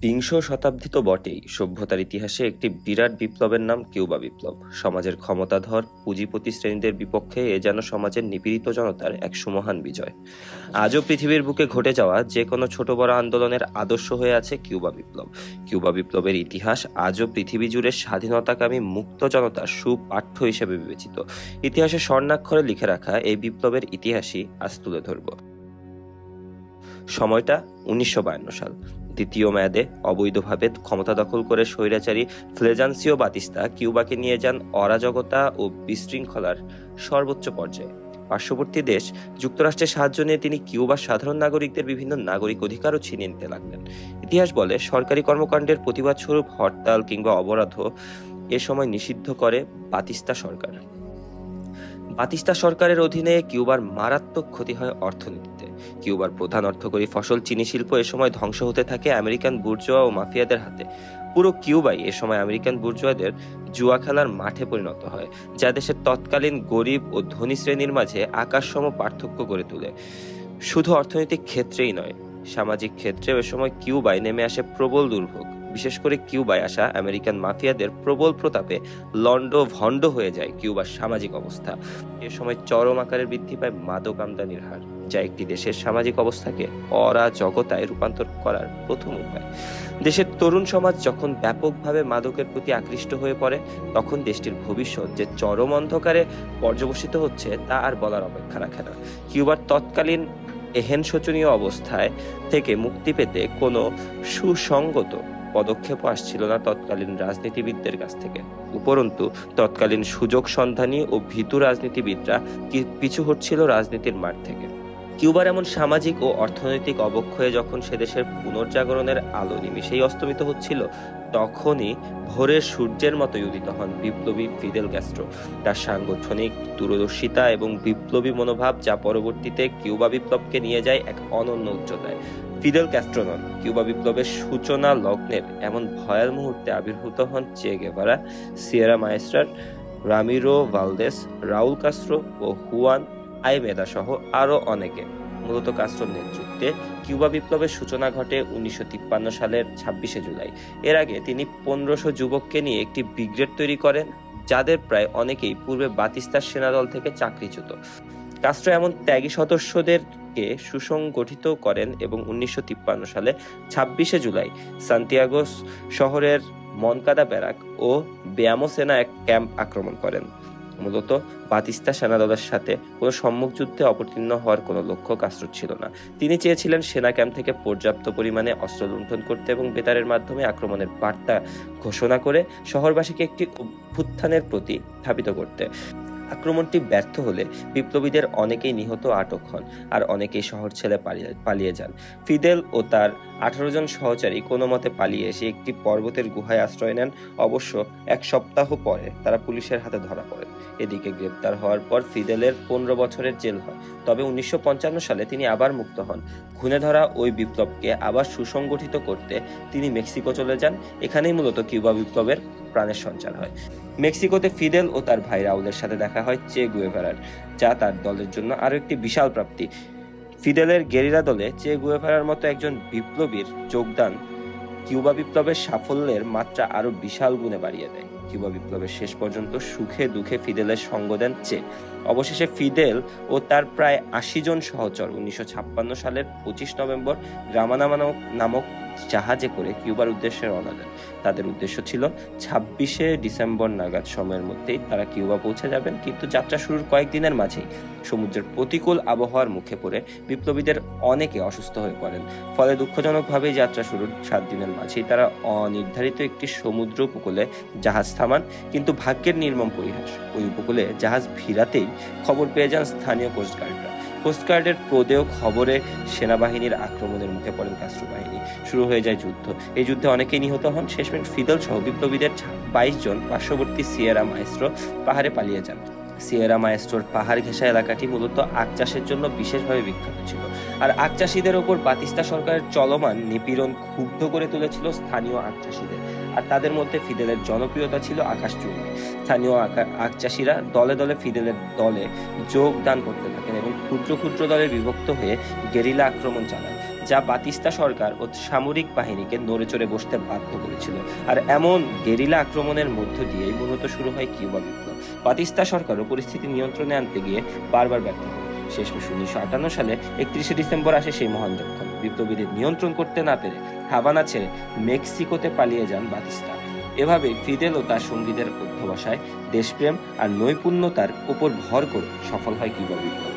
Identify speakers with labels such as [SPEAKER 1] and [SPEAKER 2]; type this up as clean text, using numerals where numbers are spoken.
[SPEAKER 1] বিংশ শতাব্দী তো বটেই, সভ্যতার ইতিহাসে একটি বিরাট বিপ্লবের নাম কিউবা বিপ্লব। সমাজের ক্ষমতাধর পুঁজিপতি শ্রেণীদের বিপক্ষে এ যেন সমাজের নিপীড়িত জনতার এক সুমহান বিজয়। আজও পৃথিবীর বুকে ঘটে যাওয়া যে কোনো ছোট বড় আন্দোলনের আদর্শ হয়ে আছে কিউবা বিপ্লব। কিউবা বিপ্লবের ইতিহাস আজও পৃথিবী জুড়ে স্বাধীনতাকামী মুক্ত জনতার সুপাঠ্য হিসেবে বিবেচিত। ইতিহাসে স্বর্ণাক্ষরে লিখে রাখা এই বিপ্লবের ইতিহাসই আজ তুলে ধরব। সময়টা 1952 সাল। দ্বিতীয় মেয়াদে অবৈধভাবে ক্ষমতা দখল করে স্বৈরাচারী ফ্লেজান্সিও বাতিস্তা কিউবাকে নিয়ে যান অরাজকতা ও বিশৃঙ্খলার সর্বোচ্চ পর্যায়ে। পার্শ্ববর্তী দেশ যুক্তরাষ্ট্রের সাহায্য নিয়ে তিনি কিউবার সাধারণ নাগরিকদের বিভিন্ন নাগরিক অধিকারও ছিনিয়ে নিতে লাগলেন। ইতিহাস বলে সরকারি কর্মকাণ্ডের প্রতিবাদ স্বরূপ হরতাল কিংবা অবরোধও এ সময় নিষিদ্ধ করে বাতিস্তা সরকার। বাতিস্তা সরকারের অধীনে কিউবার মারাত্মক ক্ষতি হয় অর্থনীতিতে। কিউবার প্রধান অর্থকরী ফসল চিনি শিল্প এ সময় ধ্বংস হতে থাকে আমেরিকান বুর্জোয়া ও মাফিয়াদের হাতে। পুরো কিউবাই এ সময় আমেরিকান বুর্জোয়াদের জুয়া খেলার মাঠে পরিণত হয়, যা দেশের তৎকালীন গরিব ও ধনী শ্রেণীর মাঝে আকাশসম পার্থক্য গড়ে তোলে। শুধু অর্থনৈতিক ক্ষেত্রেই নয়, সামাজিক ক্ষেত্রেও এ সময় কিউবায় নেমে আসে প্রবল দুর্ভোগ। বিশেষ করে কিউবায় আসা আমেরিকান মাফিয়াদের প্রবল প্রতাপে লন্ড ভন্ড হয়ে যায় কিউবার সামাজিক অবস্থা। এ সময় চরম আকারে বৃদ্ধি পায় মাদক আমদানির হার, যা একটি দেশের সামাজিক অবস্থাকে অরাজকতায় রূপান্তর করার প্রথম উপায়। দেশের তরুণ সমাজ যখন ব্যাপকভাবে মাদকের প্রতি আকৃষ্ট হয়ে পড়ে, তখন দেশটির ভবিষ্যৎ যে চরম অন্ধকারে পর্যবসিত হচ্ছে তা আর বলার অপেক্ষা রাখে না। কিউবার তৎকালীন এহেন শোচনীয় অবস্থায় থেকে মুক্তি পেতে কোনো সুসংগত পদক্ষেপ আসছিল না তৎকালীন রাজনীতিবিদদের কাছ থেকে। উপরন্তু তৎকালীন সুযোগ সন্ধানী ও ভীতু রাজনীতিবিদরা পিছু হটছিল রাজনীতির মাঠ থেকে। কিউবার এমন সামাজিক ও অর্থনৈতিক অবক্ষয়ে যখন সে দেশের পুনর্জাগরণের আলো নিমিষেই অস্তমিত হচ্ছিল, তখনই ভোরের সূর্যের মতোই উদিত হন বিপ্লবী ফিদেল ক্যাস্ট্রো। তার সাংগঠনিক দূরদর্শিতা এবং বিপ্লবী মনোভাব যা পরবর্তীতে কিউবা বিপ্লবকে নিয়ে যায় এক অনন্য উচ্চতায়। ফিদেল ক্যাস্ট্রো নন, কিউবা বিপ্লবের সূচনা লগ্নের এমন ভয়াল মুহূর্তে আবির্ভূত হন চে গেভারা, সিয়েরা মায়েস্ট্রার, রামিরো ভালদেস, রাউল কাস্ট্রো ও হুয়ান আইমেদা সহ আরো অনেকে। মূলত কাস্ট্রোর নেতৃত্বে কিউবা বিপ্লবের সূচনা ঘটে 1953 সালের 26শে জুলাই। এর আগে তিনি 1500 যুবককে নিয়ে একটি ব্রিগেড তৈরি করেন, যাদের প্রায় অনেকেই পূর্বে বাতিস্তার সেনাদল থেকে চাকরিচ্যুত। কাস্ট্রো এমন ত্যাগী সদস্যদেরকে সুসংগঠিত করেন এবং 1953 সালে 26শে জুলাই সান্তিয়াগো শহরের মনকাদা ব্যারাক ও বেয়ামোসেনা এক ক্যাম্প আক্রমণ করেন। মূলত বাতিস্তা সেনাদলের সাথে কোনো সম্মুখ যুদ্ধে অবতীর্ণ হওয়ার কোনো লক্ষ্য কাস্ট্রোর ছিল না। তিনি চেয়েছিলেন সেনা ক্যাম্প থেকে পর্যাপ্ত পরিমাণে অস্ত্র লুণ্ঠন করতে এবং বেতারের মাধ্যমে আক্রমণের বার্তা ঘোষণা করে শহরবাসীকে একটি অভ্যুত্থানের প্রতি ধাবিত করতে। আক্রমণটি ব্যর্থ হলে বিপ্লবীদের অনেকেই নিহত আটক হন, আর অনেকেই শহর ছেড়ে পালিয়ে যান। ফিদেল ও তার 18 জন সহচারী কোনো মতে পালিয়ে এসে একটি পর্বতের গুহায় আশ্রয় নেন। অবশ্য এক সপ্তাহ পরে তারা পুলিশের হাতে ধরা পড়েন। এদিকে গ্রেপ্তার হওয়ার পর ফিদেলের 15 বছরের জেল হয়। তবে 1955 সালে তিনি আবার মুক্ত হন। ঘুণে ধরা ওই বিপ্লবকে আবার সুসংগঠিত করতে তিনি মেক্সিকো চলে যান। এখানেই মূলত কিউবা বিপ্লবের প্রাণের সঞ্চার হয়। মেক্সিকোতে ফিদেল ও তার ভাই রাউলের সাথে দেখা হয় চে গুয়েভারার, যা তার দলের জন্য আরো একটি বিশাল প্রাপ্তি। ফিদেলের গেরিলা দলে চে গুয়েভারার মতো একজন বিপ্লবীর যোগদান কিউবা বিপ্লবের সাফল্যের মাত্রা আরো বিশাল গুণে বাড়িয়ে দেয়। কিউবা বিপ্লবের শেষ পর্যন্ত সুখে দুঃখে ফিদেলের সঙ্গ দেন চে। অবশেষে ফিদেল ও তার প্রায় 80 জন সহচর 1956 সালের 25 নভেম্বর গ্রামানা নামক জাহাজে করে কিউবার উদ্দেশ্যে রওনা দেন। তাদের উদ্দেশ্য ছিল 26শে ডিসেম্বর নাগাদ সময়ের মধ্যেই তারা কিউবা পৌঁছে যাবেন। কিন্তু যাত্রা শুরুর কয়েকদিনের মাঝেই সমুদ্রের প্রতিকূল আবহাওয়ার মুখে পড়ে বিপ্লবীদের অনেকে অসুস্থ হয়ে পড়েন। ফলে দুঃখজনকভাবেই যাত্রা শুরুর 7 দিনের মাঝেই তারা অনির্ধারিত একটি সমুদ্র উপকূলে জাহাজ থামান। কিন্তু ভাগ্যের নির্মম পরিহাস, ওই উপকূলে জাহাজ ভিড়াতেই খবর পেয়ে যান স্থানীয় কোস্টগার্ডরা। কোস্টগার্ডের প্রদেয় খবরে সেনাবাহিনীর আক্রমণের মুখে পড়েন কাস্ট্রো বাহিনী। শুরু হয়ে যায় যুদ্ধ। এই যুদ্ধে অনেকেই নিহত হন। শেষমেশ ফিদেল সহ বিপ্লবীদের 22 জন পার্শ্ববর্তী সিয়েরা মায়েস্ট্রো পাহাড়ে পালিয়ে যান। সিয়েরা মায়েস্ট্রোর পাহাড় ঘেঁষা এলাকাটি মূলত আখ চাষের জন্য বিশেষভাবে বিখ্যাত ছিল, আর আখ চাষীদের ওপর বাতিস্তা সরকারের চলমান নিপীড়ন ক্ষুব্ধ করে তুলেছিল স্থানীয় আখ চাষীদের। আর তাদের মধ্যে ফিদেলের জনপ্রিয়তা ছিল আকাশচুম্বী। স্থানীয় আখ চাষীরা দলে দলে ফিদেলের দলে যোগদান করতে থাকেন এবং ক্ষুদ্র ক্ষুদ্র দলে বিভক্ত হয়ে গেরিলা আক্রমণ চালান, যা বাতিস্তা সরকার ও সামরিক বাহিনীকে নড়েচড়ে বসতে বাধ্য করেছিল। আর এমন গেরিলা আক্রমণের মধ্য দিয়েই মূলত শুরু হয় কিউবা বিপ্লব। বাতিস্তা সরকারও পরিস্থিতি নিয়ন্ত্রণে আনতে গিয়ে বারবার ব্যর্থ হয়। শেষমেশ 1958 সালে 31শে ডিসেম্বর আসে সেই মহান যখন। বিপ্লবীদের নিয়ন্ত্রণ করতে না পেরে হাভানা ছেড়ে মেক্সিকোতে পালিয়ে যান বাতিস্তা। এভাবে ফিদেল ও তার সঙ্গীদের অধ্যবসায়, দেশপ্রেম আর নৈপুণ্যতার উপর ভর করে সফল হয় কিউবা বিপ্লব।